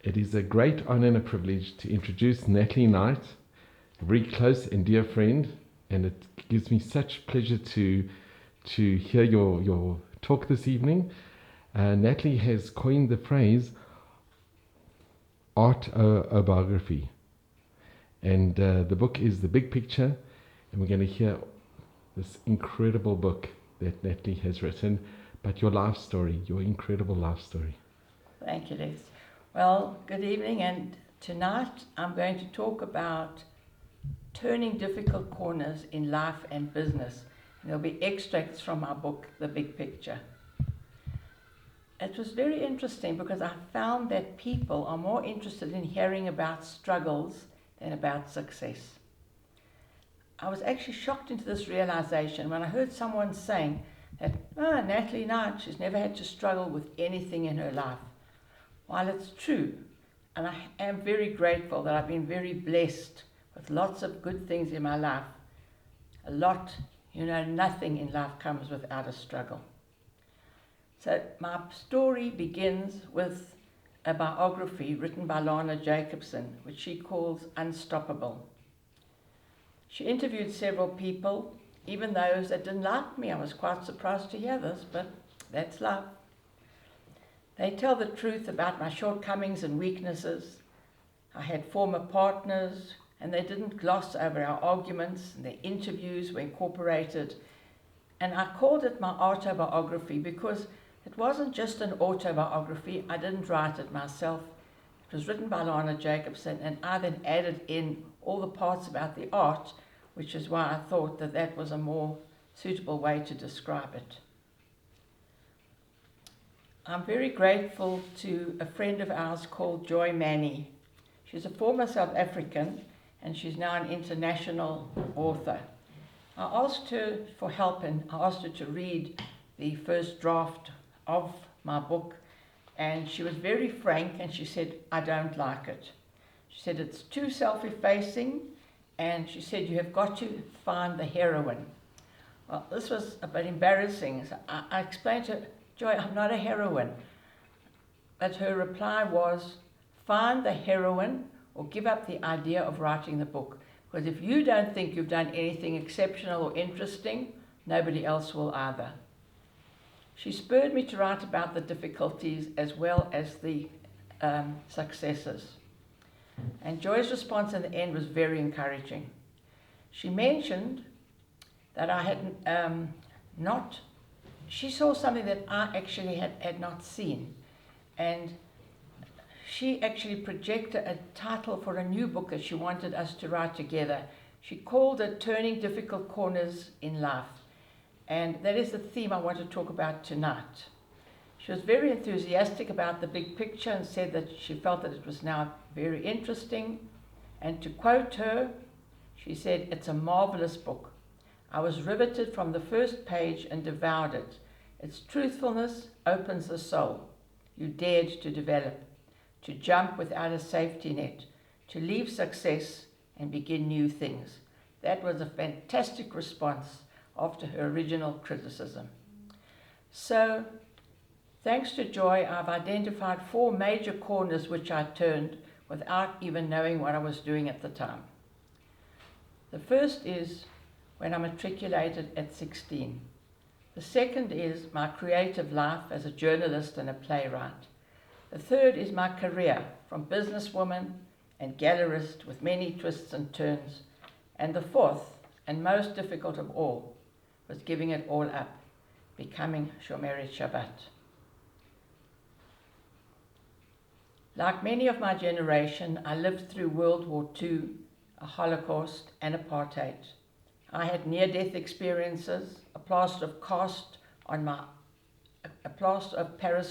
It is a great honor and a privilege to introduce Natalie Knight, a very close and dear friend, and it gives me such pleasure to hear your talk this evening. Natalie has coined the phrase art a biography, and the book is The Big Picture, and we're going to hear this incredible book that Natalie has written, but your life story, your incredible life story. Thank you, Lex. Well, good evening, and tonight I'm going to talk about turning difficult corners in life and business. And there'll be extracts from our book, The Big Picture. It was very interesting because I found that people are more interested in hearing about struggles than about success. I was actually shocked into this realization when I heard someone saying that, Natalie Knight, she's never had to struggle with anything in her life. While it's true, and I am very grateful that I've been very blessed with lots of good things in my life, nothing in life comes without a struggle. So my story begins with a biography written by Lana Jacobson, which she calls Unstoppable. She interviewed several people, even those that didn't like me. I was quite surprised to hear this, but that's life. They tell the truth about my shortcomings and weaknesses. I had former partners, and they didn't gloss over our arguments, and their interviews were incorporated. And I called it my autobiography because it wasn't just an autobiography. I didn't write it myself. It was written by Lana Jacobson, and I then added in all the parts about the art, which is why I thought that that was a more suitable way to describe it. I'm very grateful to a friend of ours called Joy Manny. She's a former South African, and she's now an international author. I asked her for help, and I asked her to read the first draft of my book, and she was very frank, and she said, I don't like it. She said, it's too self-effacing, and she said, you have got to find the heroine. Well, this was a bit embarrassing. So I explained to her, Joy, I'm not a heroine. But her reply was, find the heroine or give up the idea of writing the book. Because if you don't think you've done anything exceptional or interesting, nobody else will either. She spurred me to write about the difficulties as well as the successes. And Joy's response in the end was very encouraging. She mentioned that I had she saw something that I actually had not seen. And she actually projected a title for a new book that she wanted us to write together. She called it Turning Difficult Corners in Life. And that is the theme I want to talk about tonight. She was very enthusiastic about the big picture and said that she felt that it was now very interesting. And to quote her, she said, it's a marvelous book. I was riveted from the first page and devoured it. Its truthfulness opens the soul. You dared to develop, to jump without a safety net, to leave success and begin new things. That was a fantastic response after her original criticism. So, thanks to Joy, I've identified 4 major corners which I turned without even knowing what I was doing at the time. The first is when I matriculated at 16. The second is my creative life as a journalist and a playwright. The third is my career from businesswoman and gallerist with many twists and turns. And the fourth, and most difficult of all, was giving it all up, becoming Shomeret Shabbat. Like many of my generation, I lived through World War II, a Holocaust, and apartheid. I had near-death experiences, a plaster of Paris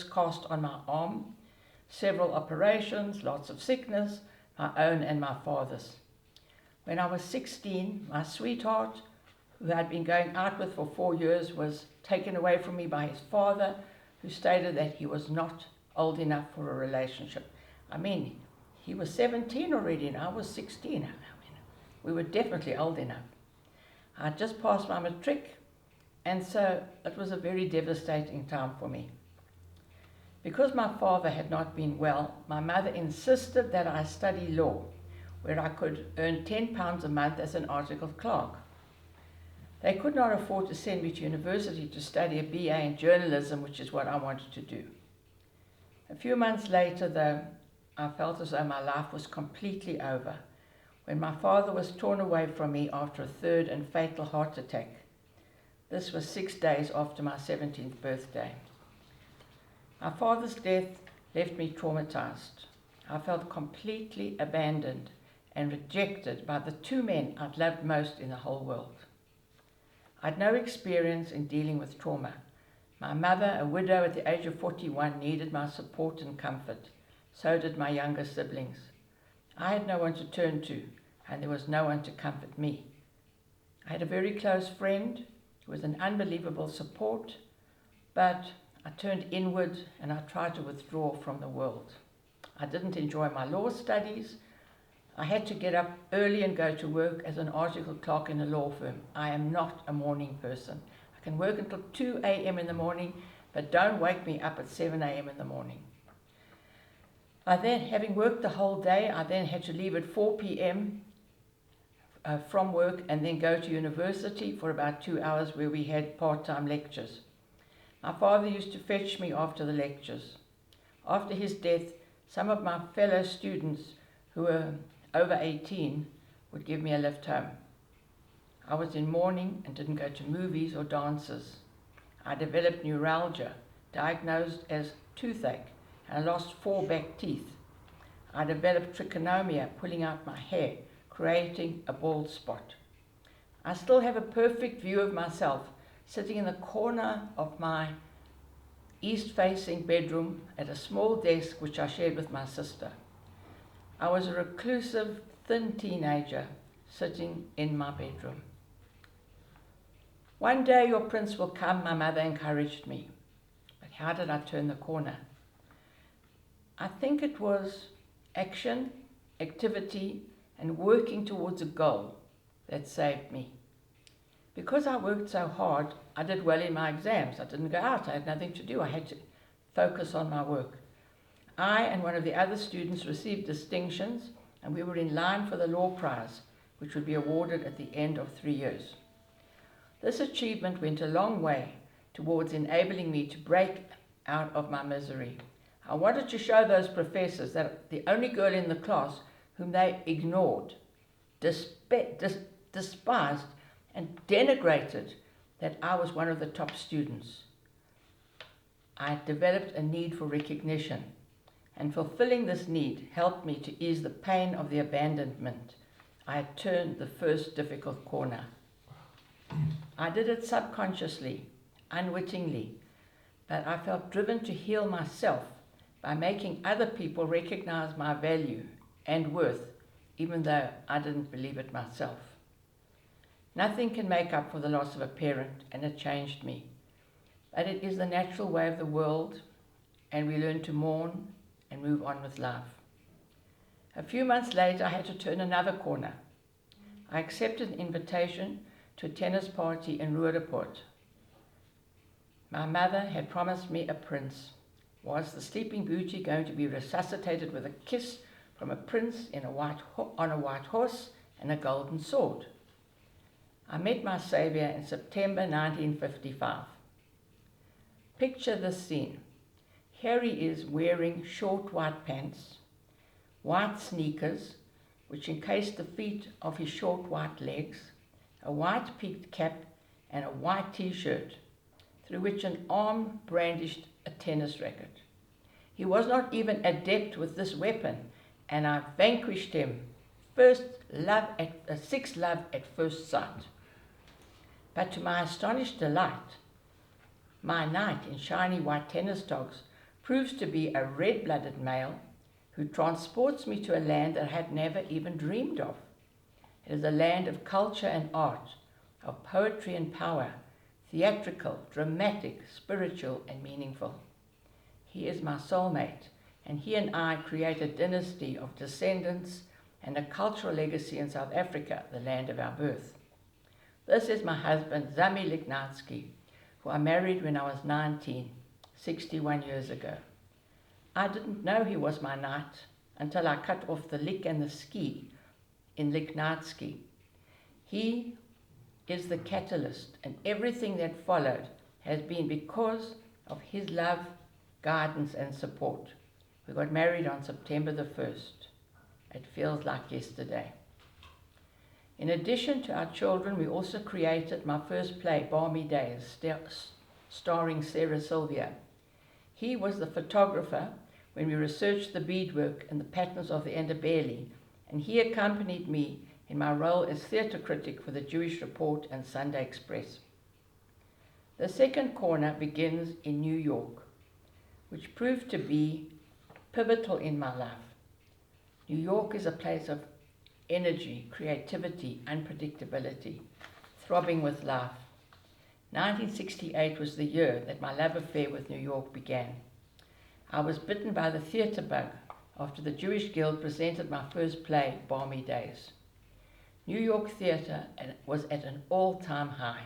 cast on my arm, several operations, lots of sickness, my own and my father's. When I was 16, my sweetheart, who I'd been going out with for 4 years, was taken away from me by his father, who stated that he was not old enough for a relationship. I mean, he was 17 already and I was 16. We were definitely old enough. I just passed my matric, and so it was a very devastating time for me. Because my father had not been well, my mother insisted that I study law, where I could earn £10 a month as an articled clerk. They could not afford to send me to university to study a BA in journalism, which is what I wanted to do. A few months later, though, I felt as though my life was completely over, when my father was torn away from me after a third and fatal heart attack. This was 6 days after my 17th birthday. My father's death left me traumatized. I felt completely abandoned and rejected by the two men I'd loved most in the whole world. I'd no experience in dealing with trauma. My mother, a widow at the age of 41, needed my support and comfort. So did my younger siblings. I had no one to turn to, and there was no one to comfort me. I had a very close friend who was an unbelievable support, but I turned inward and I tried to withdraw from the world. I didn't enjoy my law studies. I had to get up early and go to work as an articled clerk in a law firm. I am not a morning person. I can work until 2 a.m. in the morning, but don't wake me up at 7 a.m. in the morning. Having worked the whole day, I then had to leave at 4 p.m. From work and then go to university for about 2 hours where we had part-time lectures. My father used to fetch me after the lectures. After his death, some of my fellow students who were over 18 would give me a lift home. I was in mourning and didn't go to movies or dances. I developed neuralgia, diagnosed as toothache, and I lost 4 back teeth. I developed trichotomia, pulling out my hair, creating a bald spot. I still have a perfect view of myself sitting in the corner of my east-facing bedroom at a small desk which I shared with my sister. I was a reclusive, thin teenager sitting in my bedroom. One day your prince will come, my mother encouraged me. But how did I turn the corner? I think it was action, activity, and working towards a goal that saved me. Because I worked so hard, I did well in my exams. I didn't go out. I had nothing to do. I had to focus on my work. I and one of the other students received distinctions, and we were in line for the law prize, which would be awarded at the end of 3 years. This achievement went a long way towards enabling me to break out of my misery. I wanted to show those professors that the only girl in the class whom they ignored, despised, and denigrated, that I was one of the top students. I had developed a need for recognition, and fulfilling this need helped me to ease the pain of the abandonment. I had turned the first difficult corner. I did it subconsciously, unwittingly, but I felt driven to heal myself by making other people recognize my value and worth, even though I didn't believe it myself. Nothing can make up for the loss of a parent, and it changed me. But it is the natural way of the world, and we learn to mourn and move on with life. A few months later, I had to turn another corner. I accepted an invitation to a tennis party in Roodepoort. My mother had promised me a prince. Was the Sleeping Beauty going to be resuscitated with a kiss from a prince on a white horse and a golden sword? I met my saviour in September 1955. Picture this scene. Here he is wearing short white pants, white sneakers, which encase the feet of his short white legs, a white peaked cap, and a white t-shirt, through which an arm brandished a tennis racket. He was not even adept with this weapon, and I vanquished him. Six love at first sight. But to my astonished delight, my knight in shiny white tennis togs proves to be a red-blooded male who transports me to a land that I had never even dreamed of. It is a land of culture and art, of poetry and power, theatrical, dramatic, spiritual, and meaningful. He is my soulmate, and he and I create a dynasty of descendants and a cultural legacy in South Africa, the land of our birth. This is my husband, Zami Lignatsky, who I married when I was 19, 61 years ago. I didn't know he was my knight until I cut off the lick and the ski in Lick Night Ski. He is the catalyst, and everything that followed has been because of his love, guidance, and support. We got married on September the 1st. It feels like yesterday. In addition to our children, we also created my first play, Balmy Days, starring Sarah Sylvia. He was the photographer when we researched the beadwork and the patterns of the underbelly, and he accompanied me in my role as theatre critic for the Jewish Report and Sunday Express. The second corner begins in New York, which proved to be pivotal in my life. New York is a place of energy, creativity, unpredictability, throbbing with life. 1968 was the year that my love affair with New York began. I was bitten by the theatre bug after the Jewish Guild presented my first play, Balmy Days. New York theatre was at an all-time high.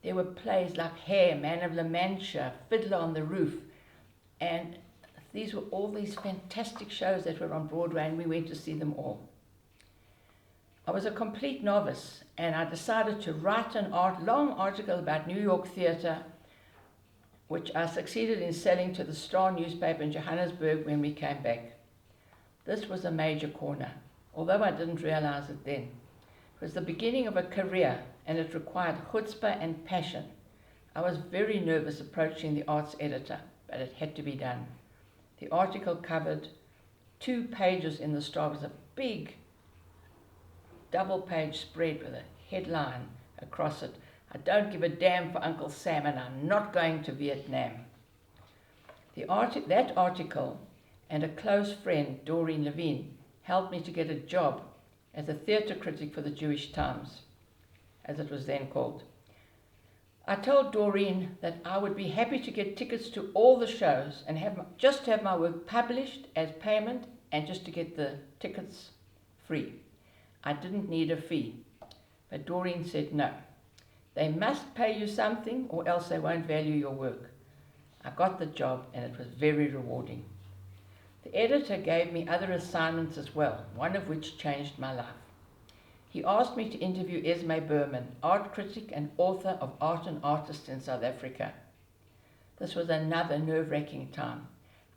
There were plays like Hair, Man of La Mancha, Fiddler on the Roof, and these were all these fantastic shows that were on Broadway, and we went to see them all. I was a complete novice, and I decided to write an long article about New York theatre, which I succeeded in selling to the Star newspaper in Johannesburg when we came back. This was a major corner, although I didn't realize it then. It was the beginning of a career, and it required chutzpah and passion. I was very nervous approaching the arts editor, but it had to be done. The article covered 2 pages in the Star. It was a big double-page spread with a headline across it. I don't give a damn for Uncle Sam, and I'm not going to Vietnam. That article and a close friend, Doreen Levine, helped me to get a job as a theatre critic for the Jewish Times, as it was then called. I told Doreen that I would be happy to get tickets to all the shows and just to have my work published as payment and just to get the tickets free. I didn't need a fee, but Doreen said no. They must pay you something or else they won't value your work. I got the job and it was very rewarding. The editor gave me other assignments as well, one of which changed my life. He asked me to interview Esme Berman, art critic and author of Art and Artist in South Africa. This was another nerve-wracking time.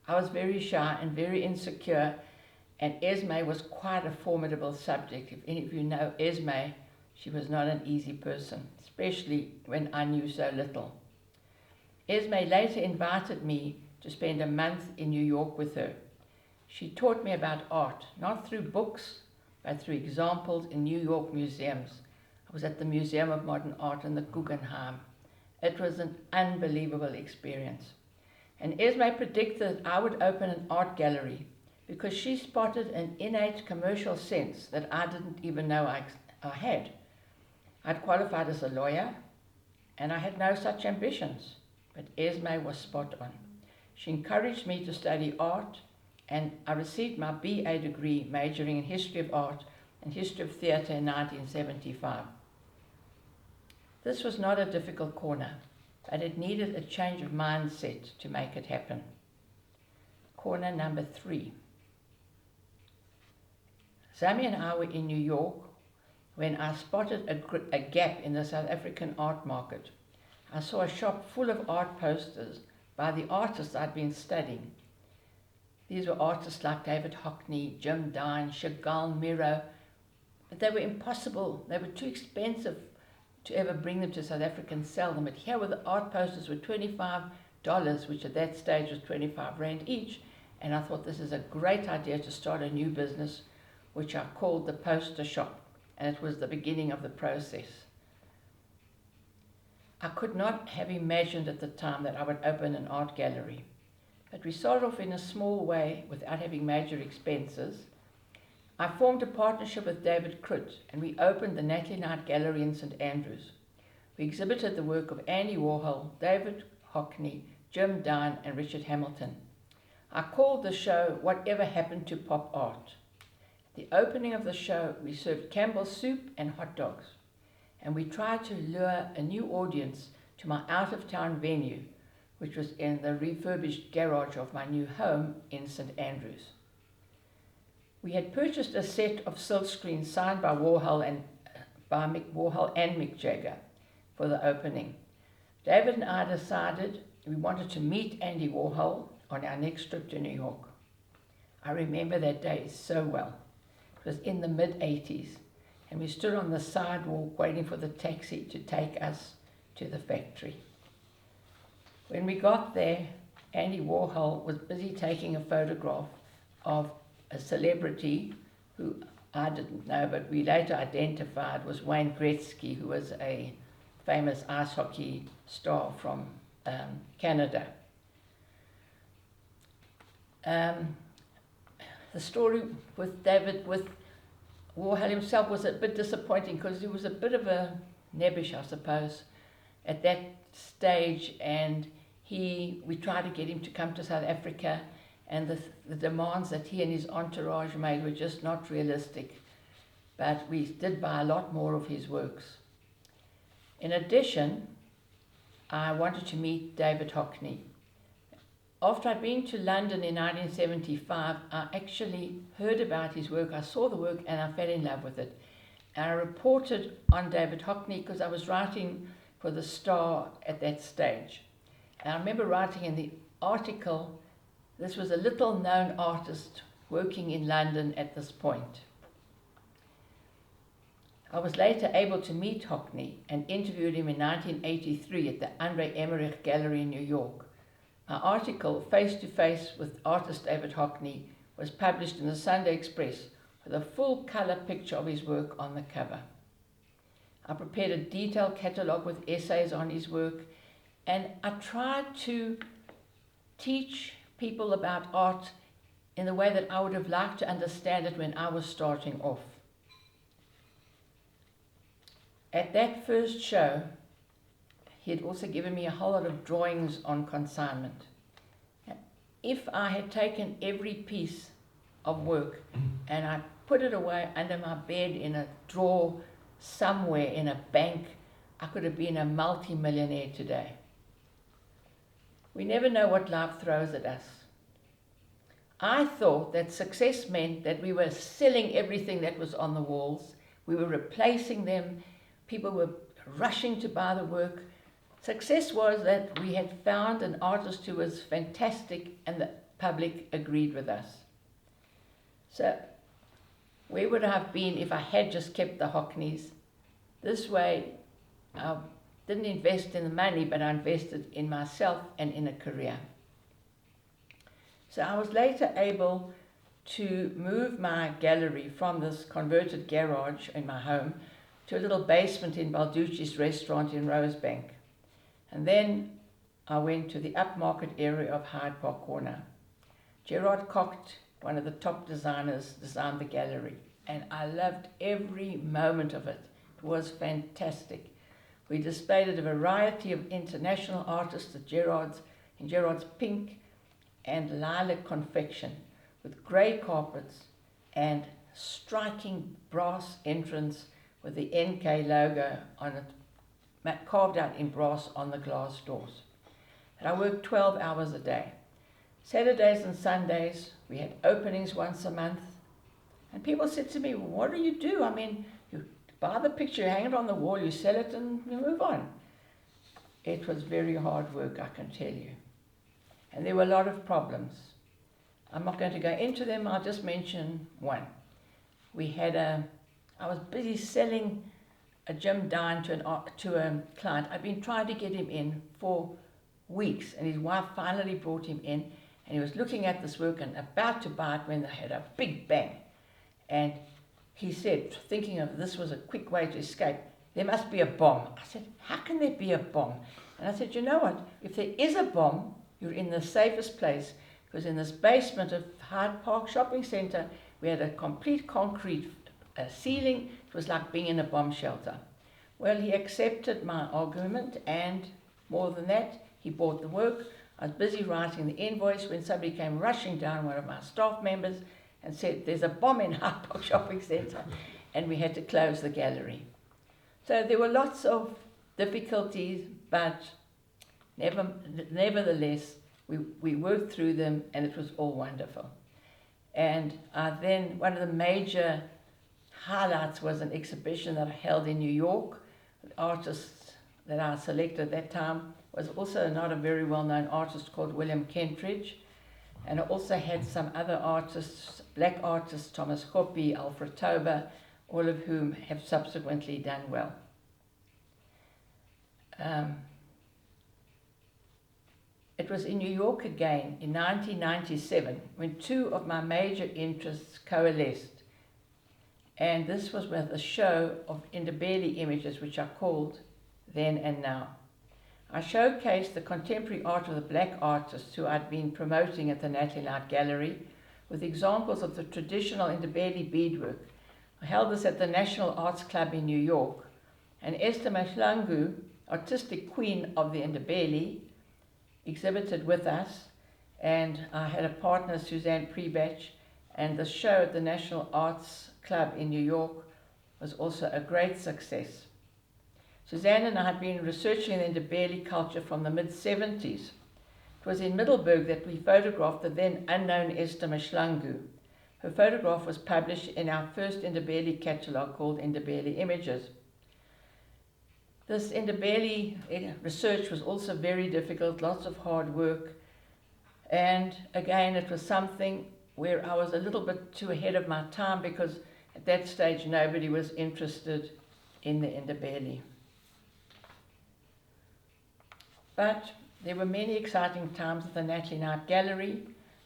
I was very shy and very insecure, and Esme was quite a formidable subject. If any of you know Esme, she was not an easy person, especially when I knew so little. Esme later invited me to spend a month in New York with her. She taught me about art, not through books, but through examples in New York museums. I was at the Museum of Modern Art and the Guggenheim. It was an unbelievable experience. And Esme predicted that I would open an art gallery because she spotted an innate commercial sense that I didn't even know I had. I'd qualified as a lawyer, and I had no such ambitions, but Esme was spot on. She encouraged me to study art, and I received my BA degree majoring in history of art and history of theatre in 1975. This was not a difficult corner, but it needed a change of mindset to make it happen. Corner number 3. Zami and I were in New York when I spotted a gap in the South African art market. I saw a shop full of art posters by the artists I'd been studying. These were artists like David Hockney, Jim Dine, Chagall, Miro, but they were impossible. They were too expensive to ever bring them to South Africa and sell them. But here were the art posters were $25, which at that stage was 25 Rand each, and I thought this is a great idea to start a new business, which I called the Poster Shop, and it was the beginning of the process. I could not have imagined at the time that I would open an art gallery. But we started off in a small way without having major expenses. I formed a partnership with David Crutt, and we opened the Natalie Night Gallery in St. Andrews. We exhibited the work of Andy Warhol, David Hockney, Jim Dine, and Richard Hamilton. I called the show Whatever Happened to Pop Art. At the opening of the show, we served Campbell's soup and hot dogs, and we tried to lure a new audience to my out-of-town venue, which was in the refurbished garage of my new home in St. Andrews. We had purchased a set of silkscreens signed by Warhol and Mick Jagger for the opening. David and I decided we wanted to meet Andy Warhol on our next trip to New York. I remember that day so well. It was in the mid-80s, and we stood on the sidewalk waiting for the taxi to take us to the factory. When we got there, Andy Warhol was busy taking a photograph of a celebrity who I didn't know, but we later identified was Wayne Gretzky, who was a famous ice hockey star from Canada. The story with David, with Warhol himself, was a bit disappointing because he was a bit of a nebbish, I suppose, at that stage, and we tried to get him to come to South Africa, and the demands that he and his entourage made were just not realistic. But we did buy a lot more of his works. In addition, I wanted to meet David Hockney. After I'd been to London in 1975, I actually heard about his work. I saw the work and I fell in love with it. And I reported on David Hockney because I was writing for The Star at that stage. And I remember writing in the article, this was a little known artist working in London at this point. I was later able to meet Hockney and interviewed him in 1983 at the Andre Emmerich Gallery in New York. My article, Face to Face with Artist David Hockney, was published in the Sunday Express with a full colour picture of his work on the cover. I prepared a detailed catalogue with essays on his work, and I tried to teach people about art in the way that I would have liked to understand it when I was starting off. At that first show, he had also given me a whole lot of drawings on consignment. If I had taken every piece of work and I put it away under my bed in a drawer somewhere in a bank, I could have been a multi-millionaire today. We never know what life throws at us. I thought that success meant that we were selling everything that was on the walls, we were replacing them, people were rushing to buy the work. Success was that we had found an artist who was fantastic and the public agreed with us. So where would I have been if I had just kept the Hockneys? This way, I didn't invest in the money, but I invested in myself and in a career. So I was later able to move my gallery from this converted garage in my home to a little basement in Balducci's restaurant in Rosebank. And then I went to the upmarket area of Hyde Park Corner. Gerard Cocht, one of the top designers, designed the gallery, and I loved every moment of it. It was fantastic. We displayed a variety of international artists in Gerard's pink and lilac confection, with grey carpets and striking brass entrance with the NK logo on it, carved out in brass on the glass doors. And I worked 12 hours a day. Saturdays and Sundays, we had openings once a month. And people said to me, what do you do? I mean, you buy the picture, you hang it on the wall, you sell it, and you move on. It was very hard work, I can tell you. And there were a lot of problems. I'm not going to go into them, I'll just mention one. I was busy selling a Jim Dine to a client. I'd been trying to get him in for weeks, and his wife finally brought him in, and he was looking at this work and about to buy it when they had a big bang. And he said, thinking of this was a quick way to escape, there must be a bomb. I said, how can there be a bomb? And I said, you know what, if there is a bomb, you're in the safest place, because in this basement of Hyde Park Shopping Centre, we had a complete concrete ceiling. It was like being in a bomb shelter. Well, he accepted my argument, and more than that, he bought the work. I was busy writing the invoice when somebody came rushing down, one of my staff members, and said, there's a bomb in Hyde Park Shopping Centre, and we had to close the gallery. So there were lots of difficulties, but Nevertheless, we worked through them and it was all wonderful. And then one of the major highlights was an exhibition that I held in New York. The artists that I selected at that time was also not a very well-known artist called William Kentridge. And I also had some other artists, black artists, Thomas Hoppe, Alfred Tober, all of whom have subsequently done well. It was in New York again in 1997 when two of my major interests coalesced. And this was with a show of Ndebele images, which are called Then and Now. I showcased the contemporary art of the black artists who I'd been promoting at the Natalie Gallery with examples of the traditional Ndebele beadwork. I held this at the National Arts Club in New York. And Esther Mahlangu, artistic queen of the Ndebele, exhibited with us, and I had a partner, Suzanne Prebach, and the show at the National Arts Club in New York was also a great success. Suzanne and I had been researching the Ndebele culture from the mid-70s. It was in Middelburg that we photographed the then unknown Esther Mahlangu. Her photograph was published in our first Ndebele catalogue called Ndebele Images. This Ndebele research was also very difficult, lots of hard work, and again it was something where I was a little bit too ahead of my time because at that stage nobody was interested in the Ndebele. But there were many exciting times at the Natalie Knight Gallery.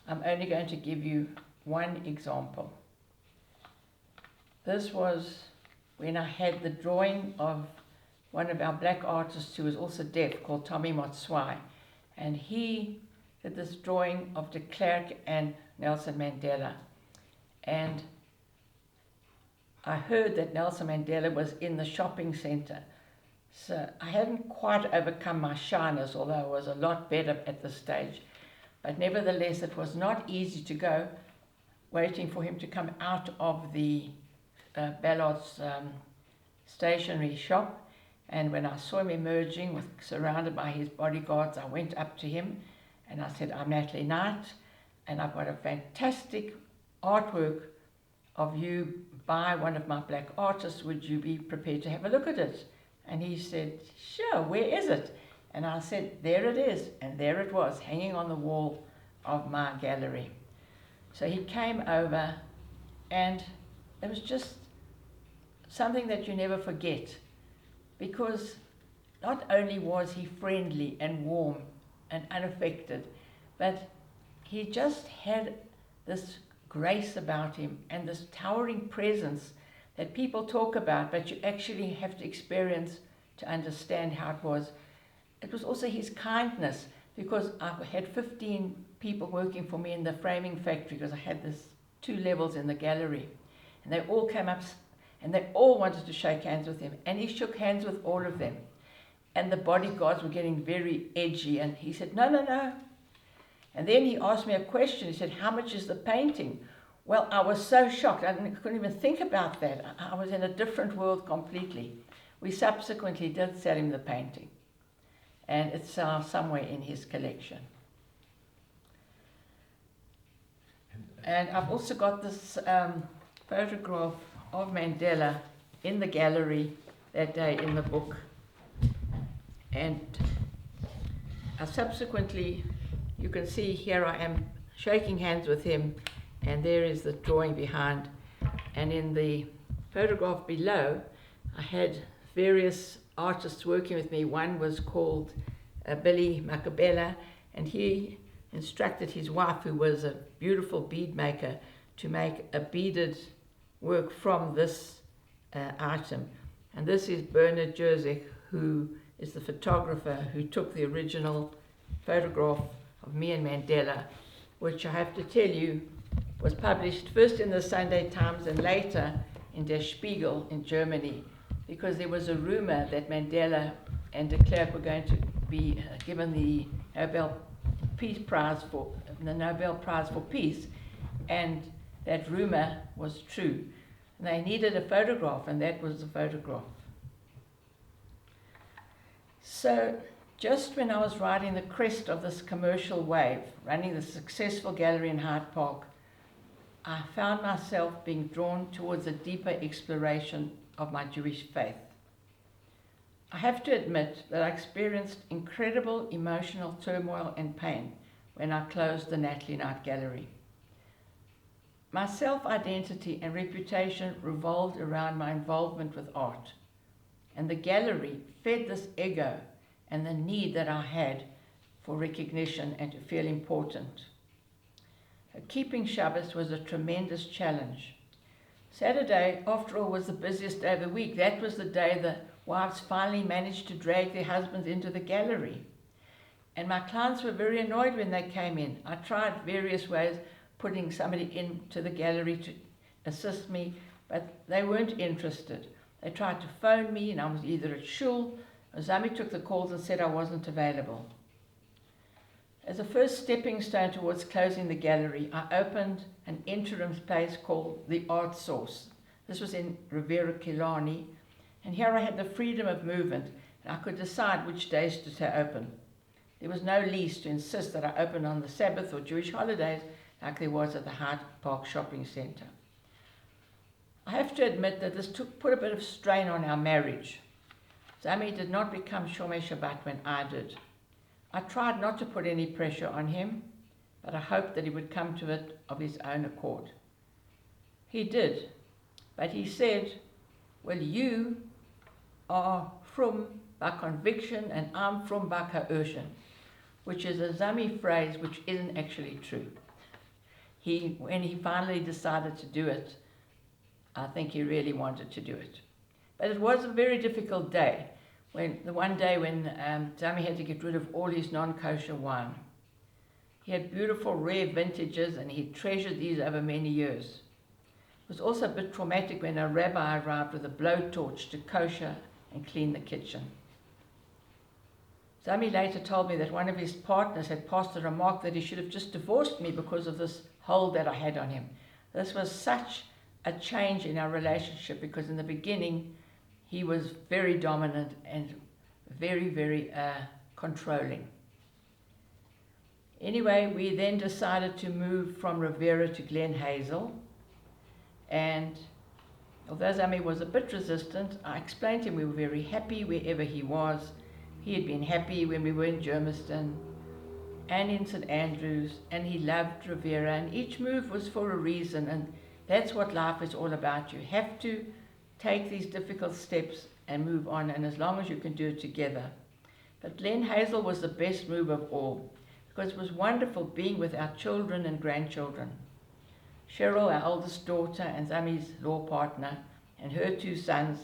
I'm only going to give you one example. This was when I had the drawing of one of our black artists who was also deaf, called Tommy Motswai. And he did this drawing of de Klerk and Nelson Mandela. And I heard that Nelson Mandela was in the shopping center. So I hadn't quite overcome my shyness, although I was a lot better at this stage. But nevertheless, it was not easy to go, waiting for him to come out of the Ballard's stationery shop. And when I saw him emerging, surrounded by his bodyguards, I went up to him and I said, "I'm Natalie Knight, and I've got a fantastic artwork of you by one of my black artists. Would you be prepared to have a look at it?" And he said, "Sure, where is it?" And I said, "There it is." And there it was, hanging on the wall of my gallery. So he came over, and it was just something that you never forget, because not only was he friendly and warm and unaffected, but he just had this grace about him and this towering presence that people talk about, but you actually have to experience to understand how it was. It was also his kindness, because I had 15 people working for me in the framing factory, because I had this 2 levels in the gallery. And they all came up and they all wanted to shake hands with him. And he shook hands with all of them. And the bodyguards were getting very edgy, and he said, "No, no, no." And then he asked me a question. He said, "How much is the painting?" Well, I was so shocked. I couldn't even think about that. I was in a different world completely. We subsequently did sell him the painting, and it's somewhere in his collection. And I've also got this photograph of Mandela in the gallery that day in the book. And subsequently, you can see here I am shaking hands with him, and there is the drawing behind. And in the photograph below, I had various artists working with me. One was called Billy Makabela, and he instructed his wife, who was a beautiful bead maker, to make a beaded work from this item. And this is Bernard Jerzek, who is the photographer who took the original photograph of me and Mandela, which I have to tell you was published first in the Sunday Times and later in Der Spiegel in Germany, because there was a rumor that Mandela and de Klerk were going to be given the Nobel Prize for Peace, and that rumor was true. And they needed a photograph, and that was the photograph. So Just when I was riding the crest of this commercial wave, running the successful gallery in Hyde Park, I found myself being drawn towards a deeper exploration of my Jewish faith. I have to admit that I experienced incredible emotional turmoil and pain when I closed the Natalie Knight Gallery. My self-identity and reputation revolved around my involvement with art, and the gallery fed this ego and the need that I had for recognition and to feel important. Keeping Shabbos was a tremendous challenge. Saturday, after all, was the busiest day of the week. That was the day the wives finally managed to drag their husbands into the gallery. And my clients were very annoyed when they came in. I tried various ways, putting somebody into the gallery to assist me, but they weren't interested. They tried to phone me, and I was either at shul, or Zami took the calls and said I wasn't available. As a first stepping stone towards closing the gallery, I opened an interim place called the Art Source. This was in Rivera Killarney, and here I had the freedom of movement, and I could decide which days to stay open. There was no lease to insist that I open on the Sabbath or Jewish holidays like there was at the Hyde Park Shopping Centre. I have to admit that this put a bit of strain on our marriage. Zami did not become Shomei Shabbat when I did. I tried not to put any pressure on him, but I hoped that he would come to it of his own accord. He did, but he said, well, you are frum by conviction and I'm frum by coercion, which is a Zami phrase which isn't actually true. When he finally decided to do it, I think he really wanted to do it. But it was a very difficult day. The one day when Zami had to get rid of all his non-kosher wine. He had beautiful rare vintages and he treasured these over many years. It was also a bit traumatic when a rabbi arrived with a blowtorch to kosher and clean the kitchen. Zami later told me that one of his partners had passed a remark that he should have just divorced me because of this hold that I had on him. This was such a change in our relationship because in the beginning he was very dominant and very, very controlling. Anyway, we then decided to move from Rivera to Glen Hazel. And although Zami was a bit resistant, I explained to him we were very happy wherever he was. He had been happy when we were in Germiston and in St. Andrews, and he loved Rivera, and each move was for a reason, and that's what life is all about. You have to take these difficult steps and move on, and as long as you can do it together. But Glen Hazel was the best move of all, because it was wonderful being with our children and grandchildren. Cheryl, our oldest daughter and Zami's law partner, and her two sons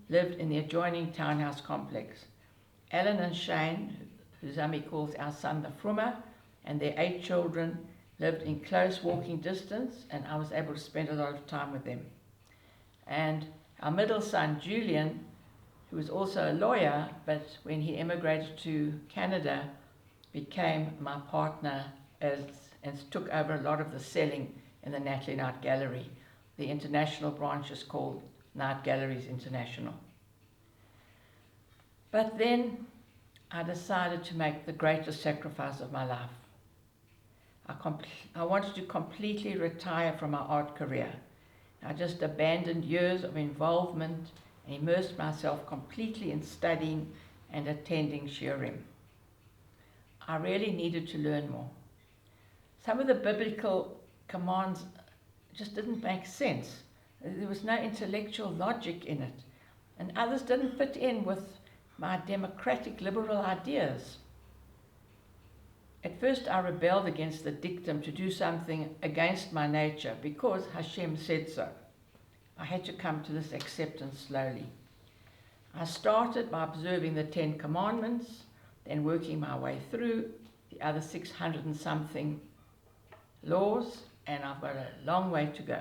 lived in the adjoining townhouse complex. Alan and Shane, who Zami calls our son the Frummer, and their 8 children lived in close walking distance, and I was able to spend a lot of time with them. And our middle son, Julian, who was also a lawyer, but when he emigrated to Canada, became my partner and took over a lot of the selling in the Natalie Knight Gallery. The international branch is called Knight Galleries International. But then I decided to make the greatest sacrifice of my life. I wanted to completely retire from my art career. I just abandoned years of involvement and immersed myself completely in studying and attending shiurim. I really needed to learn more. Some of the biblical commands just didn't make sense. There was no intellectual logic in it, and others didn't fit in with my democratic liberal ideas. At first I rebelled against the dictum to do something against my nature because Hashem said so. I had to come to this acceptance slowly. I started by observing the 10 commandments, then working my way through the other 600 and something laws, and I've got a long way to go.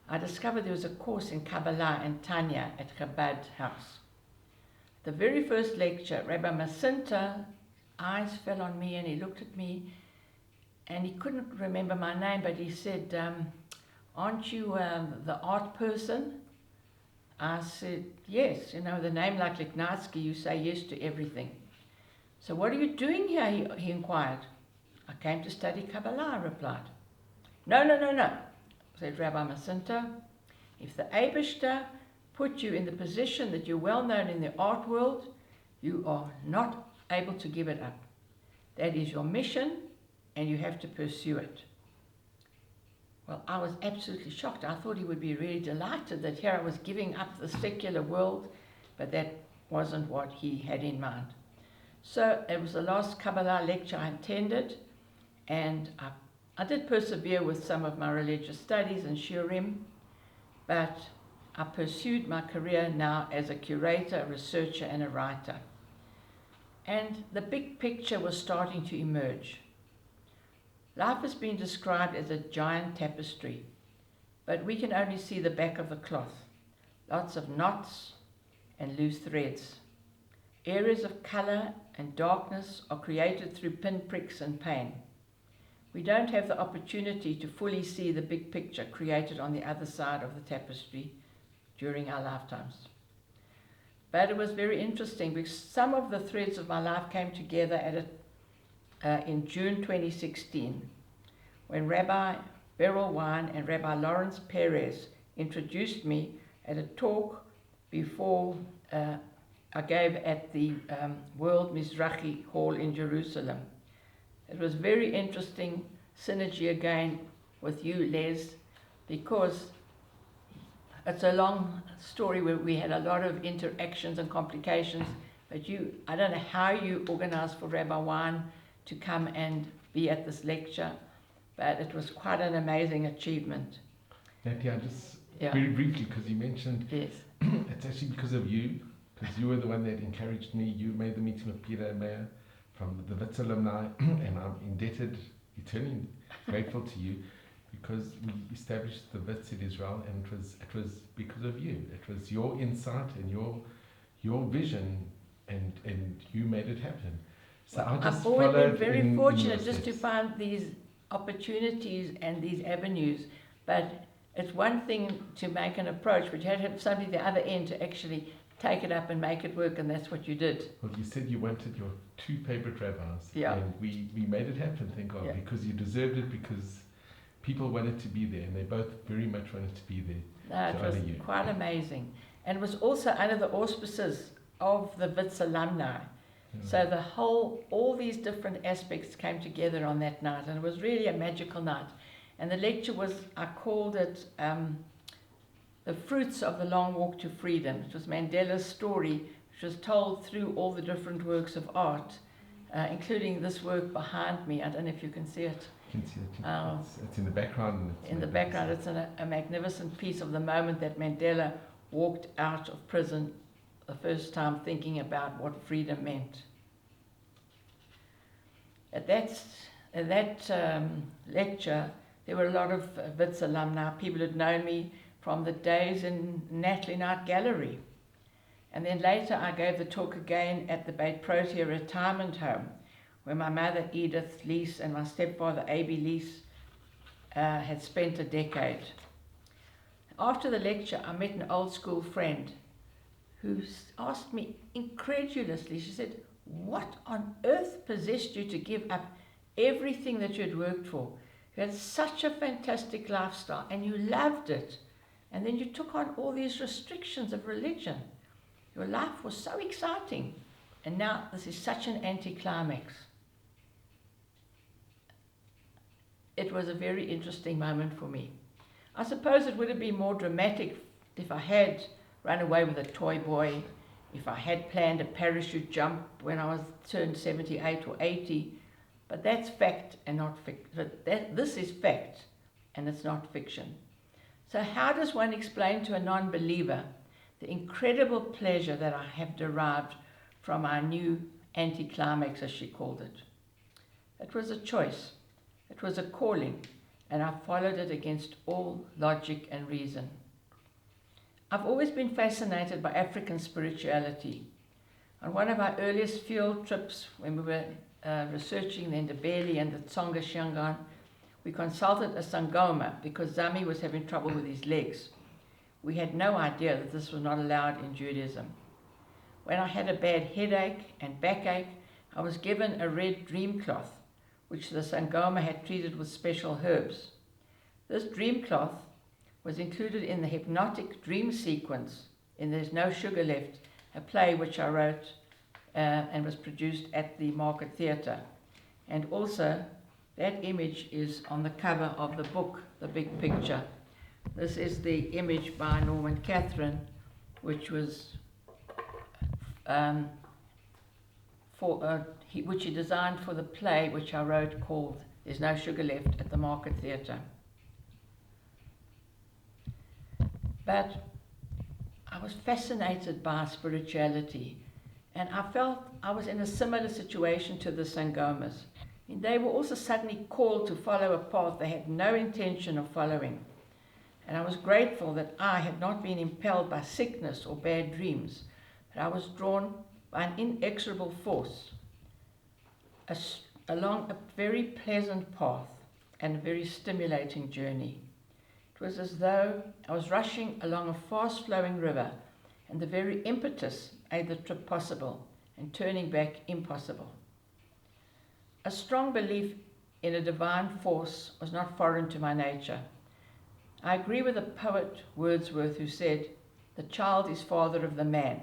I discovered there was a course in Kabbalah and Tanya at Chabad House. The very first lecture, Rabbi Masinta, eyes fell on me and he looked at me and he couldn't remember my name, but he said, aren't you the art person? I said, yes. You know, with a name like Lignatsky, you say yes to everything. So what are you doing here, he inquired. I came to study Kabbalah, I replied. No, no, no, no, said Rabbi Masinto. If the Eibishter put you in the position that you're well known in the art world, you are not able to give it up. That is your mission, and you have to pursue it. Well, I was absolutely shocked. I thought he would be really delighted that here I was giving up the secular world, but that wasn't what he had in mind. So it was the last Kabbalah lecture I attended, and I did persevere with some of my religious studies and shiurim, but I pursued my career now as a curator, a researcher, and a writer. And the big picture was starting to emerge. Life has been described as a giant tapestry, but we can only see the back of the cloth. Lots of knots and loose threads. Areas of color and darkness are created through pinpricks and pain. We don't have the opportunity to fully see the big picture created on the other side of the tapestry during our lifetimes. But it was very interesting because some of the threads of my life came together in June 2016 when Rabbi Beryl Wine and Rabbi Lawrence Perez introduced me at a talk before I gave at the World Mizrahi Hall in Jerusalem. It was very interesting synergy again with you, Les, because it's a long story where we had a lot of interactions and complications, but I don't know how you organized for Rabbi Wine to come and be at this lecture, but it was quite an amazing achievement. Natalie, just very briefly, because you mentioned yes. It's actually because of you, because you were the one that encouraged me. You made the meeting with Peter and Mayer from the WITS alumni, and I'm indebted, eternally grateful to you, because we established the WITS in Israel, and it was because of you. It was your insight and your vision, and you made it happen. So well, I've always been very fortunate just to find these opportunities and these avenues, but it's one thing to make an approach, but you had to have somebody at the other end to actually take it up and make it work, and that's what you did. Well, you said you wanted your two favorite rabbis, yeah. and we made it happen, thank God, because you deserved it, because people wanted to be there, and they both very much wanted to be there. No, it was quite amazing. And it was also under the auspices of the WITS alumni. So all these different aspects came together on that night, and it was really a magical night. And the lecture I called it The Fruits of the Long Walk to Freedom. It was Mandela's story, which was told through all the different works of art, including this work behind me. I don't know if you can see it. You can see it. It's in the background. In the background, it's a magnificent piece of the moment that Mandela walked out of prison the first time, thinking about what freedom meant. At that lecture, there were a lot of WITS alumni, people who'd known me from the days in Natalie Night Gallery. And then later I gave the talk again at the Beit Protea retirement home, where my mother Edith Lees and my stepfather A.B. Lees had spent a decade. After the lecture, I met an old school friend who asked me incredulously, she said, what on earth possessed you to give up everything that you had worked for? You had such a fantastic lifestyle and you loved it. And then you took on all these restrictions of religion. Your life was so exciting. And now this is such an anticlimax. It was a very interesting moment for me. I suppose it would have been more dramatic if I had run away with a toy boy, if I had planned a parachute jump when I turned 78 or 80, but that's fact and not fiction. This is fact and it's not fiction. So how does one explain to a non-believer the incredible pleasure that I have derived from our new anticlimax, as she called it? It was a choice, it was a calling, and I followed it against all logic and reason. I've always been fascinated by African spirituality. On one of our earliest field trips, when we were researching the Ndebele and the Tsonga Shangaan, we consulted a Sangoma because Zami was having trouble with his legs. We had no idea that this was not allowed in Judaism. When I had a bad headache and backache, I was given a red dream cloth, which the Sangoma had treated with special herbs. This dream cloth was included in the hypnotic dream sequence in There's No Sugar Left, a play which I wrote and was produced at the Market Theatre. And also, that image is on the cover of the book, The Big Picture. This is the image by Norman Catherine, which was which he designed for the play which I wrote called There's No Sugar Left at the Market Theatre. But I was fascinated by spirituality, and I felt I was in a similar situation to the Sangomas. They were also suddenly called to follow a path they had no intention of following. And I was grateful that I had not been impelled by sickness or bad dreams, but I was drawn by an inexorable force along a very pleasant path and a very stimulating journey. It was as though I was rushing along a fast-flowing river, and the very impetus made the trip possible and turning back impossible. A strong belief in a divine force was not foreign to my nature. I agree with the poet Wordsworth, who said, "The child is father of the man."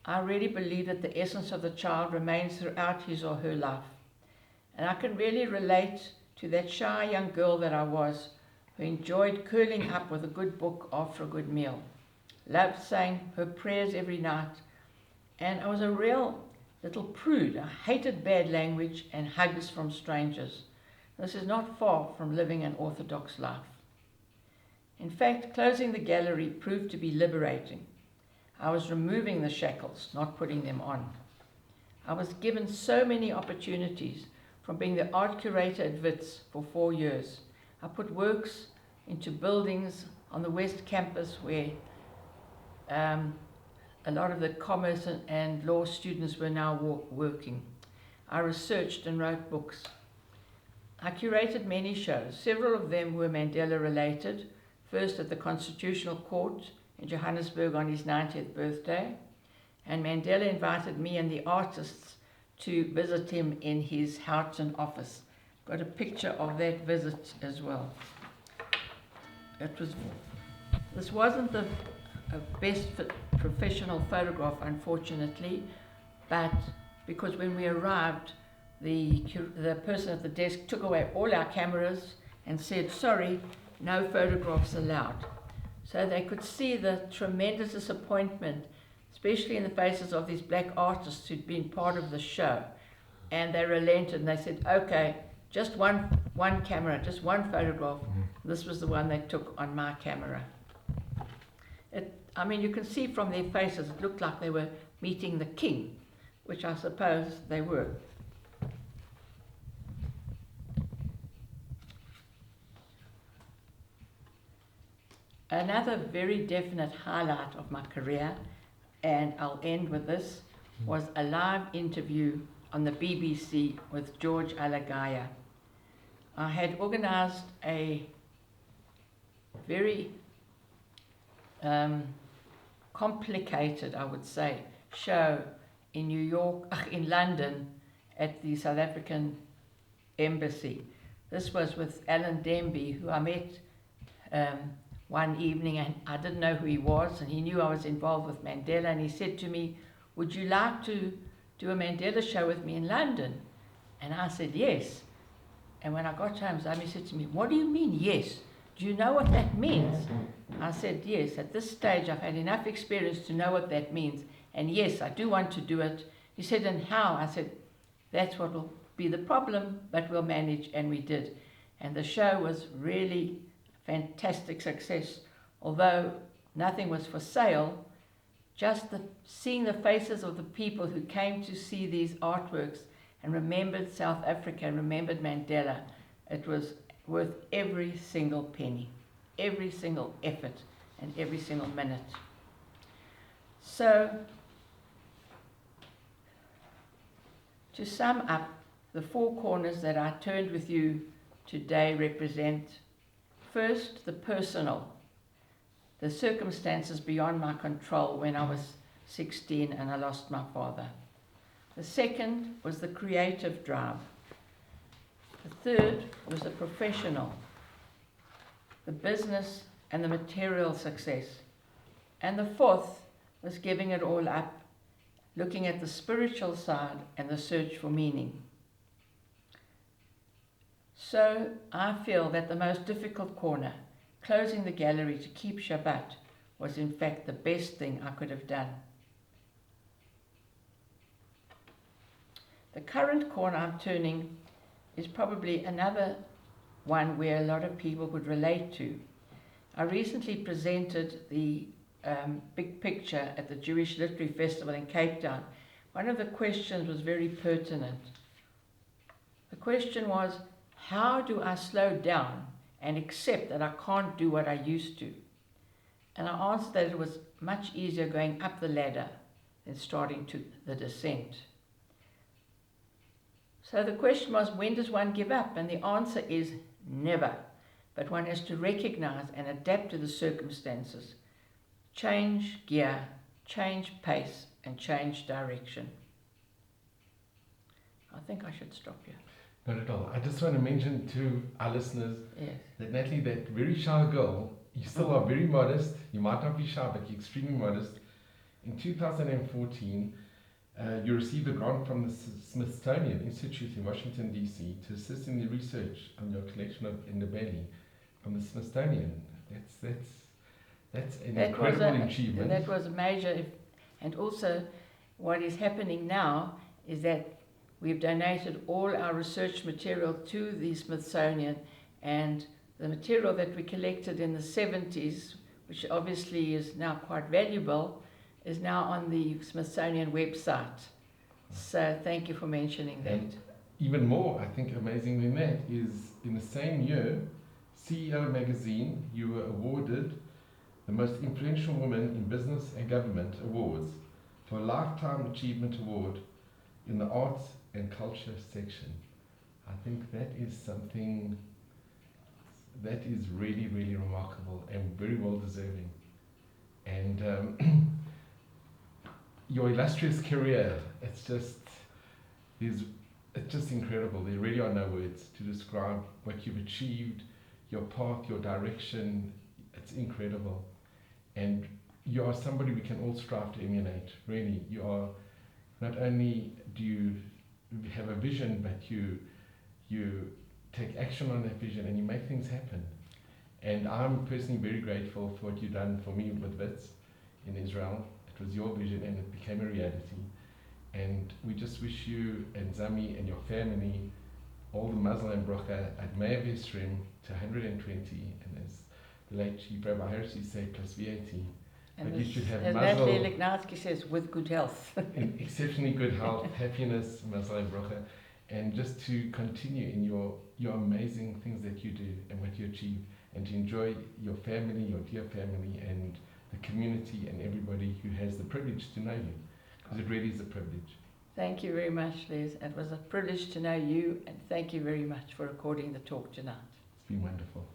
I really believe that the essence of the child remains throughout his or her life. And I can really relate to that shy young girl that I was, who enjoyed curling up with a good book after a good meal, loved saying her prayers every night, and I was a real little prude. I hated bad language and hugs from strangers. This is not far from living an orthodox life. In fact, closing the gallery proved to be liberating. I was removing the shackles, not putting them on. I was given so many opportunities, from being the art curator at WITS for 4 years. I put works into buildings on the West Campus where a lot of the commerce and law students were now working. I researched and wrote books. I curated many shows. Several of them were Mandela related, first at the Constitutional Court in Johannesburg on his 90th birthday, and Mandela invited me and the artists to visit him in his Houghton office. Got a picture of that visit as well. This wasn't the best professional photograph, unfortunately, but because when we arrived, the person at the desk took away all our cameras and said, "Sorry, no photographs allowed." So they could see the tremendous disappointment, especially in the faces of these black artists who'd been part of the show. And they relented and they said, "Okay, just one camera, just one photograph." This was the one they took on my camera. You can see from their faces, it looked like they were meeting the king, which I suppose they were. Another very definite highlight of my career, and I'll end with this, was a live interview on the BBC with George Alagaya. I had organized a very complicated, I would say, show in London at the South African Embassy. This was with Alan Denby, who I met one evening, and I didn't know who he was, and he knew I was involved with Mandela, and he said to me, "Would you like to do a Mandela show with me in London?" And I said yes. And when I got home, Zami said to me, "What do you mean yes? Do you know what that means?" I said yes. At this stage I've had enough experience to know what that means, and yes, I do want to do it. He said, "And how?" I said, "That's what will be the problem, but we'll manage," and we did. And the show was really fantastic success. Although nothing was for sale, just seeing the faces of the people who came to see these artworks and remembered South Africa and remembered Mandela, it was worth every single penny, every single effort, and every single minute. So, to sum up, the 4 corners that I turned with you today represent: first, the personal, the circumstances beyond my control when I was 16 and I lost my father. The second was the creative drive. The third was the professional, the business and the material success. And the fourth was giving it all up, looking at the spiritual side and the search for meaning. So I feel that the most difficult corner, closing the gallery to keep Shabbat, was in fact the best thing I could have done. The current corner I'm turning is probably another one where a lot of people would relate to. I recently presented the big picture at the Jewish Literary Festival in Cape Town. One of the questions was very pertinent. The question was, how do I slow down and accept that I can't do what I used to? And I answered that it was much easier going up the ladder than starting to the descent. So the question was, when does one give up? And the answer is never. But one has to recognize and adapt to the circumstances. Change gear, change pace, and change direction. I think I should stop here. Not at all. I just want to mention to our listeners Yes. that Natalie, that very shy girl, you still are very modest. You might not be shy, but you're extremely modest. In 2014, you received a grant from the Smithsonian Institute in Washington, D.C. to assist in the research on your collection of Ndebele from the Smithsonian. That's an incredible achievement. That was a major, and also what is happening now is that we've donated all our research material to the Smithsonian, and the material that we collected in the 70s, which obviously is now quite valuable, is now on the Smithsonian website. So thank you for mentioning that. And even more, I think, amazing than that is in the same year, CEO magazine, you were awarded the most influential woman in business and government awards for a Lifetime Achievement Award in the arts and culture section. I think that is something that is really, really remarkable and very well deserving. And your illustrious career, it's just incredible. There really are no words to describe what you've achieved, your path, your direction. It's incredible. And you are somebody we can all strive to emulate, really. You are, not only do you have a vision, but you take action on that vision and you make things happen. And I'm personally very grateful for what you've done for me with Wits in Israel. It was your vision and it became a reality. And we just wish you and Zami and your family all the mazel and bracha at Me'av Yisrim to 120, and as the late Chief Rabbi Hirsi said, plus VAT. And but you should have as mazel, Natalie Lignatsky says, with good health. exceptionally good health, happiness, mazel and bracha, and just to continue in your amazing things that you do and what you achieve, and to enjoy your family, your dear family, and the community and everybody who has the privilege to know you, because it really is a privilege. Thank you very much, Liz. It was a privilege to know you, and thank you very much for recording the talk tonight. It's been wonderful.